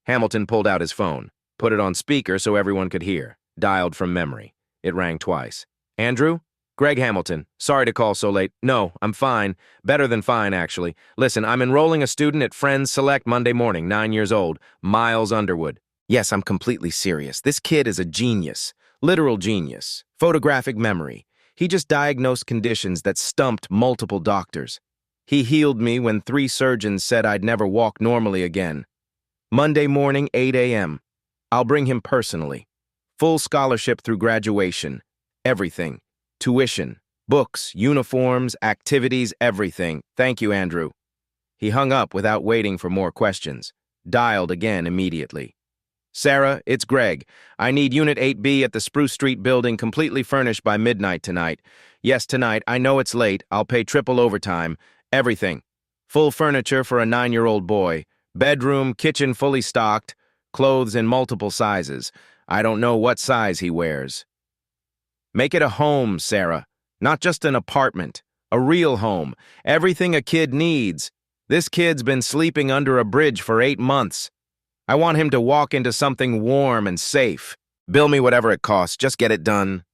Hamilton pulled out his phone, put it on speaker so everyone could hear, dialed from memory. It rang twice. Andrew? Greg Hamilton. Sorry to call so late. No, I'm fine. Better than fine, actually. Listen, I'm enrolling a student at Friends Select Monday morning, 9 years old, Miles Underwood. Yes, I'm completely serious. This kid is a genius. Literal genius. Photographic memory. He just diagnosed conditions that stumped multiple doctors. He healed me when 3 surgeons said I'd never walk normally again. Monday morning, 8 a.m. I'll bring him personally. Full scholarship through graduation. Everything. Tuition, books, uniforms, activities, everything. Thank you, Andrew. He hung up without waiting for more questions. Dialed again immediately. Sarah, it's Greg. I need Unit 8B at the Spruce Street building completely furnished by midnight tonight. Yes, tonight. I know it's late. I'll pay triple overtime. Everything. Full furniture for a 9-year-old boy. Bedroom, kitchen fully stocked. Clothes in multiple sizes. I don't know what size he wears. Make it a home, Sarah. Not just an apartment. A real home. Everything a kid needs. This kid's been sleeping under a bridge for 8 months. I want him to walk into something warm and safe. Bill me whatever it costs. Just get it done.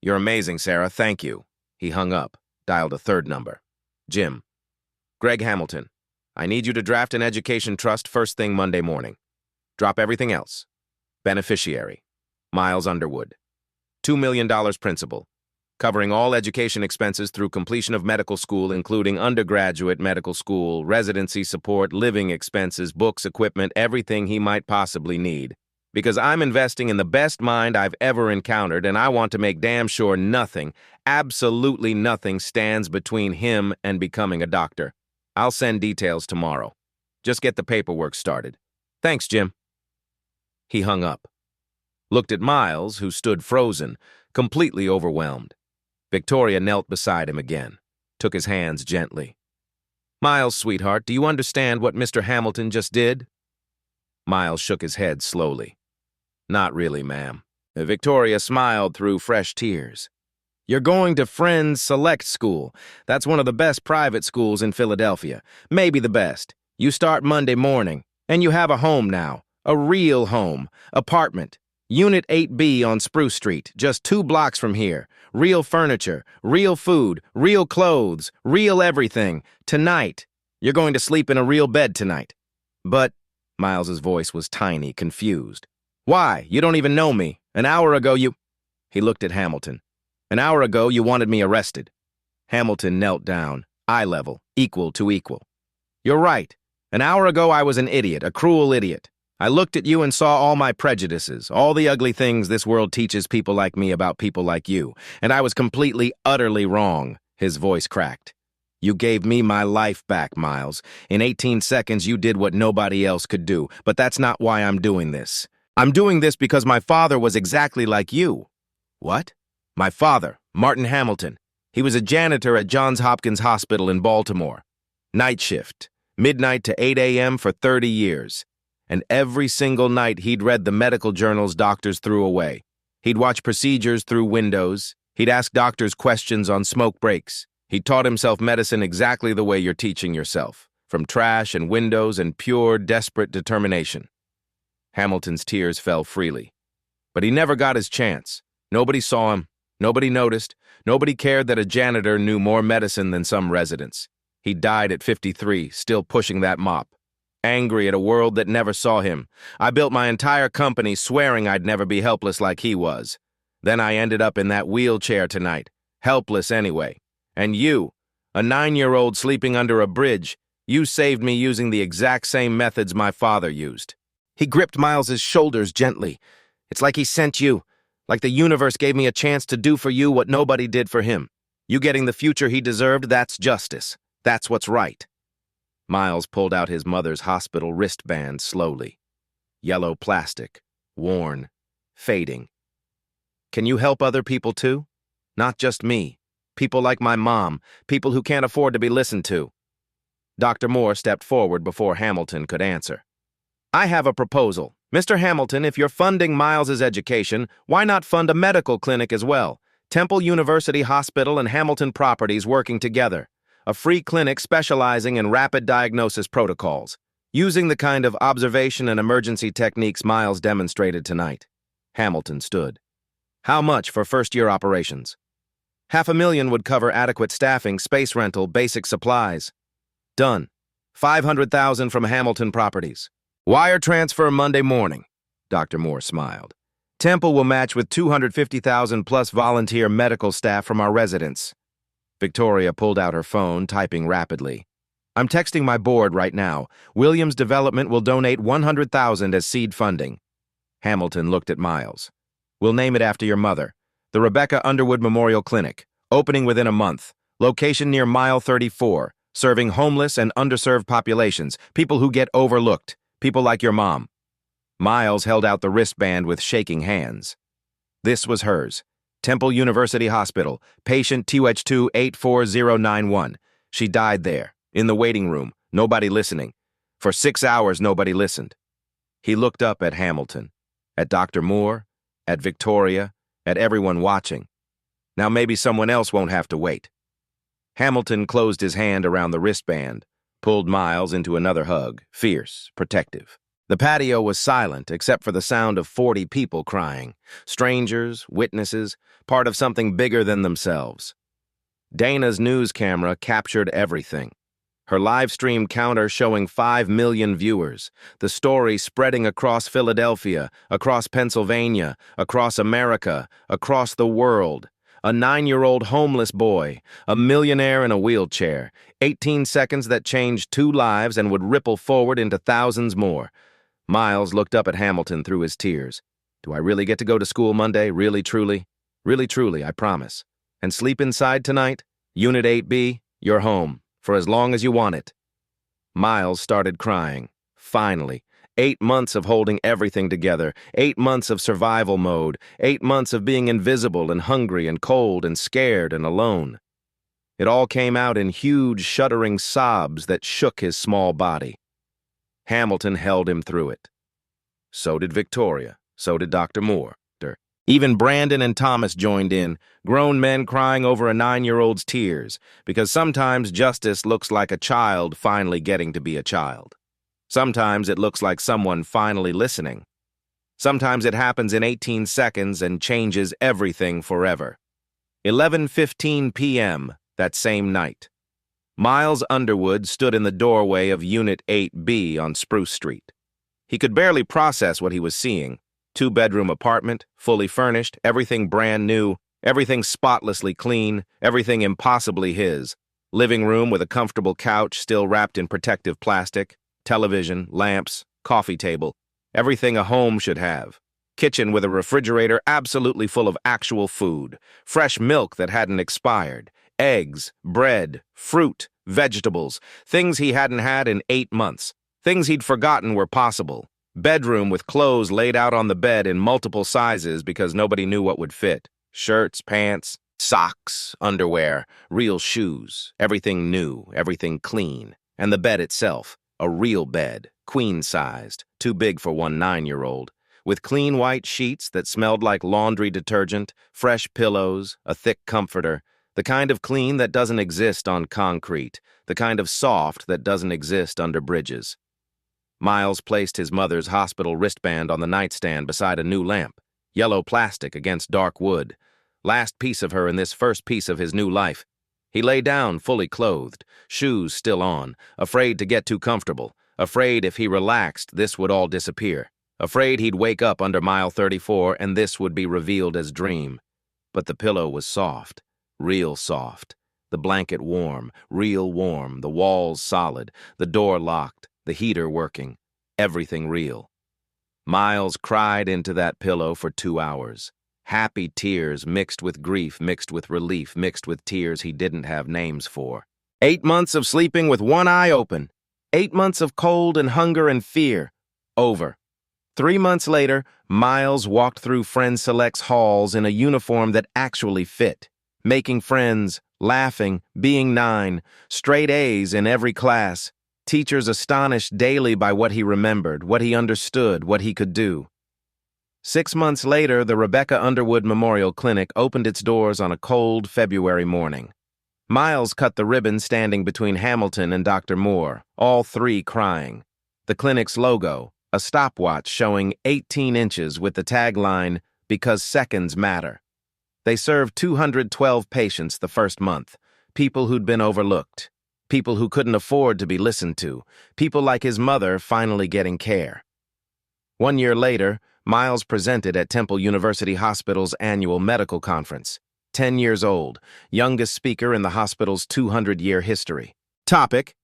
You're amazing, Sarah. Thank you. He hung up, dialed a third number. Jim. Greg Hamilton. I need you to draft an education trust first thing Monday morning. Drop everything else. Beneficiary. Miles Underwood. $2 million principal, covering all education expenses through completion of medical school, including undergraduate medical school, residency support, living expenses, books, equipment, everything he might possibly need. Because I'm investing in the best mind I've ever encountered, and I want to make damn sure nothing, absolutely nothing, stands between him and becoming a doctor. I'll send details tomorrow. Just get the paperwork started. Thanks, Jim. He hung up. Looked at Miles, who stood frozen, completely overwhelmed. Victoria knelt beside him again, took his hands gently. Miles, sweetheart, do you understand what Mr. Hamilton just did? Miles shook his head slowly. Not really, ma'am. Victoria smiled through fresh tears. You're going to Friends Select School. That's one of the best private schools in Philadelphia. Maybe the best. You start Monday morning, and you have a home now. A real home. Apartment. Unit 8B on Spruce Street, just 2 blocks from here. Real furniture, real food, real clothes, real everything. Tonight. You're going to sleep in a real bed tonight. But, Miles's voice was tiny, confused. Why? You don't even know me. An hour ago you... He looked at Hamilton. An hour ago you wanted me arrested. Hamilton knelt down, eye level, equal to equal. You're right. An hour ago I was an idiot, a cruel idiot. I looked at you and saw all my prejudices, all the ugly things this world teaches people like me about people like you, and I was completely, utterly wrong. His voice cracked. You gave me my life back, Miles. In 18 seconds, you did what nobody else could do, but that's not why I'm doing this. I'm doing this because my father was exactly like you. What? My father, Martin Hamilton. He was a janitor at Johns Hopkins Hospital in Baltimore. Night shift, midnight to 8 a.m. for 30 years. And every single night he'd read the medical journals doctors threw away. He'd watch procedures through windows. He'd ask doctors questions on smoke breaks. He taught himself medicine exactly the way you're teaching yourself, from trash and windows and pure, desperate determination. Hamilton's tears fell freely. But he never got his chance. Nobody saw him. Nobody noticed. Nobody cared that a janitor knew more medicine than some residents. He died at 53, still pushing that mop. Angry at a world that never saw him. I built my entire company swearing I'd never be helpless like he was. Then I ended up in that wheelchair tonight, helpless anyway. And you, a 9-year-old sleeping under a bridge, you saved me using the exact same methods my father used. He gripped Miles's shoulders gently. It's like he sent you, like the universe gave me a chance to do for you what nobody did for him. You getting the future he deserved, that's justice. That's what's right. Miles pulled out his mother's hospital wristband slowly. Yellow plastic, worn, fading. Can you help other people too? Not just me. People like my mom, people who can't afford to be listened to. Dr. Moore stepped forward before Hamilton could answer. I have a proposal. Mr. Hamilton, if you're funding Miles's education, why not fund a medical clinic as well? Temple University Hospital and Hamilton Properties working together. A free clinic specializing in rapid diagnosis protocols, using the kind of observation and emergency techniques Miles demonstrated tonight. Hamilton stood. How much for first-year operations? $500,000 would cover adequate staffing, space rental, basic supplies. Done. $500,000 from Hamilton Properties. Wire transfer Monday morning. Dr. Moore smiled. Temple will match with $250,000 plus volunteer medical staff from our residents. Victoria pulled out her phone, typing rapidly. I'm texting my board right now. Williams Development will donate $100,000 as seed funding. Hamilton looked at Miles. We'll name it after your mother. The Rebecca Underwood Memorial Clinic, opening within a month. Location near Mile 34, serving homeless and underserved populations, people who get overlooked, people like your mom. Miles held out the wristband with shaking hands. This was hers. Temple University Hospital, patient TUH2-84091. She died there, in the waiting room, nobody listening. For 6 hours, nobody listened. He looked up at Hamilton, at Dr. Moore, at Victoria, at everyone watching. Now maybe someone else won't have to wait. Hamilton closed his hand around the wristband, pulled Miles into another hug, fierce, protective. The patio was silent except for the sound of 40 people crying, strangers, witnesses, part of something bigger than themselves. Dana's news camera captured everything. Her live stream counter showing 5 million viewers, the story spreading across Philadelphia, across Pennsylvania, across America, across the world. A 9-year-old homeless boy, a millionaire in a wheelchair, 18 seconds that changed 2 lives and would ripple forward into thousands more. Miles looked up at Hamilton through his tears. Do I really get to go to school Monday? Really, truly? Really, truly, I promise. And sleep inside tonight? Unit 8B, you're home, for as long as you want it. Miles started crying. Finally. 8 months of holding everything together, 8 months of survival mode, 8 months of being invisible and hungry and cold and scared and alone. It all came out in huge, shuddering sobs that shook his small body. Hamilton held him through it. So did Victoria. So did Dr. Moore. Even Brandon and Thomas joined in, grown men crying over a 9-year-old's tears, because sometimes justice looks like a child finally getting to be a child. Sometimes it looks like someone finally listening. Sometimes it happens in 18 seconds and changes everything forever. 11:15 p.m. that same night. Miles Underwood stood in the doorway of Unit 8B on Spruce Street. He could barely process what he was seeing. 2-bedroom apartment, fully furnished, everything brand new, everything spotlessly clean, everything impossibly his. Living room with a comfortable couch still wrapped in protective plastic, television, lamps, coffee table, everything a home should have. Kitchen with a refrigerator absolutely full of actual food, fresh milk that hadn't expired, eggs, bread, fruit, vegetables, things he hadn't had in 8 months, things he'd forgotten were possible. Bedroom with clothes laid out on the bed in multiple sizes because nobody knew what would fit. Shirts, pants, socks, underwear, real shoes, everything new, everything clean. And the bed itself, a real bed, queen-sized, too big for one 9-year-old, with clean white sheets that smelled like laundry detergent, fresh pillows, a thick comforter, the kind of clean that doesn't exist on concrete, the kind of soft that doesn't exist under bridges. Miles placed his mother's hospital wristband on the nightstand beside a new lamp, yellow plastic against dark wood. Last piece of her in this first piece of his new life. He lay down fully clothed, shoes still on, afraid to get too comfortable, afraid if he relaxed this would all disappear, afraid he'd wake up under Mile 34 and this would be revealed as dream. But the pillow was soft, real soft, the blanket warm, real warm, the walls solid, the door locked, the heater working, everything real. Miles cried into that pillow for 2 hours. Happy tears mixed with grief, mixed with relief, mixed with tears he didn't have names for. 8 months of sleeping with one eye open. 8 months of cold and hunger and fear. Over. 3 months later, Miles walked through Friend Select's halls in a uniform that actually fit. Making friends, laughing, being 9, straight A's in every class. Teachers astonished daily by what he remembered, what he understood, what he could do. 6 months later, the Rebecca Underwood Memorial Clinic opened its doors on a cold February morning. Miles cut the ribbon standing between Hamilton and Dr. Moore, all 3 crying. The clinic's logo, a stopwatch showing 18 inches with the tagline, "Because seconds matter." They served 212 patients the first month, people who'd been overlooked, people who couldn't afford to be listened to, people like his mother finally getting care. 1 year later, Miles presented at Temple University Hospital's annual medical conference. 10 years old, youngest speaker in the hospital's 200-year history. Topic: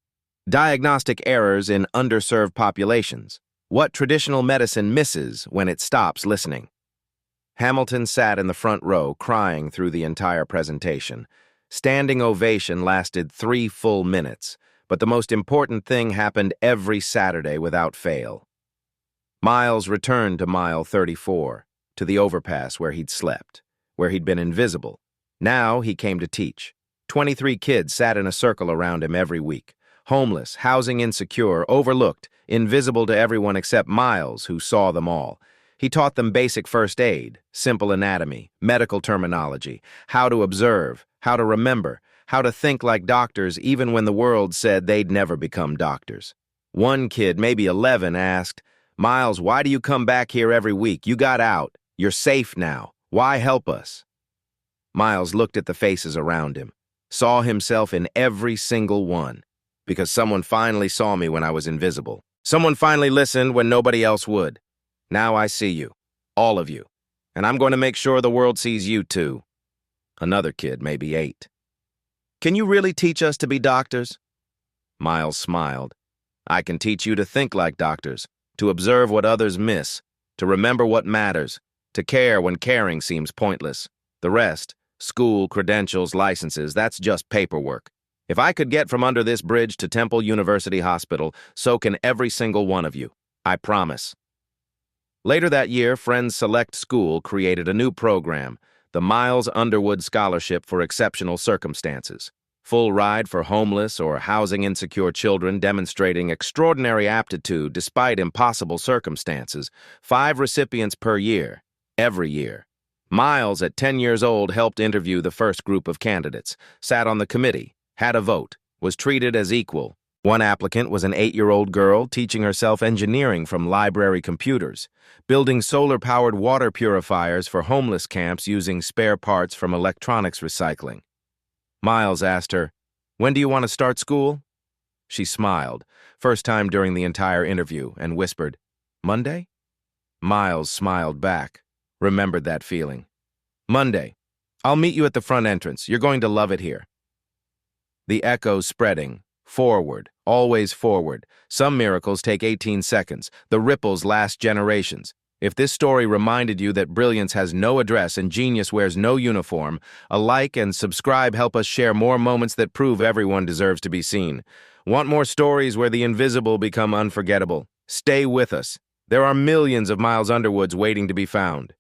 Diagnostic errors in underserved populations. What traditional medicine misses when it stops listening. Hamilton sat in the front row, crying through the entire presentation. Standing ovation lasted 3 full minutes, but the most important thing happened every Saturday without fail. Miles returned to mile 34, to the overpass where he'd slept, where he'd been invisible. Now he came to teach. 23 kids sat in a circle around him every week. Homeless, housing insecure, overlooked, invisible to everyone except Miles, who saw them all. He taught them basic first aid, simple anatomy, medical terminology, how to observe, how to remember, how to think like doctors even when the world said they'd never become doctors. One kid, maybe 11, asked, "Miles, why do you come back here every week? You got out. You're safe now. Why help us?" Miles looked at the faces around him, saw himself in every single one. Because someone finally saw me when I was invisible. Someone finally listened when nobody else would. Now I see you, all of you, and I'm going to make sure the world sees you too. Another kid, maybe 8. "Can you really teach us to be doctors?" Miles smiled. "I can teach you to think like doctors, to observe what others miss, to remember what matters, to care when caring seems pointless. The rest, school, credentials, licenses, that's just paperwork. If I could get from under this bridge to Temple University Hospital, so can every single one of you. I promise." Later that year, Friends Select School created a new program, the Miles Underwood Scholarship for Exceptional Circumstances. Full ride for homeless or housing-insecure children demonstrating extraordinary aptitude despite impossible circumstances. 5 recipients per year, every year. Miles, at 10 years old, helped interview the first group of candidates, sat on the committee, had a vote, was treated as equal. One applicant was an 8-year-old girl teaching herself engineering from library computers, building solar-powered water purifiers for homeless camps using spare parts from electronics recycling. Miles asked her, "When do you want to start school?" She smiled, first time during the entire interview, and whispered, "Monday?" Miles smiled back, remembered that feeling. "Monday. I'll meet you at the front entrance. You're going to love it here." The echoes spreading. Forward, always forward. Some miracles take 18 seconds. The ripples last generations. If this story reminded you that brilliance has no address and genius wears no uniform, a like and subscribe help us share more moments that prove everyone deserves to be seen. Want more stories where the invisible become unforgettable? Stay with us. There are millions of Miles Underwoods waiting to be found.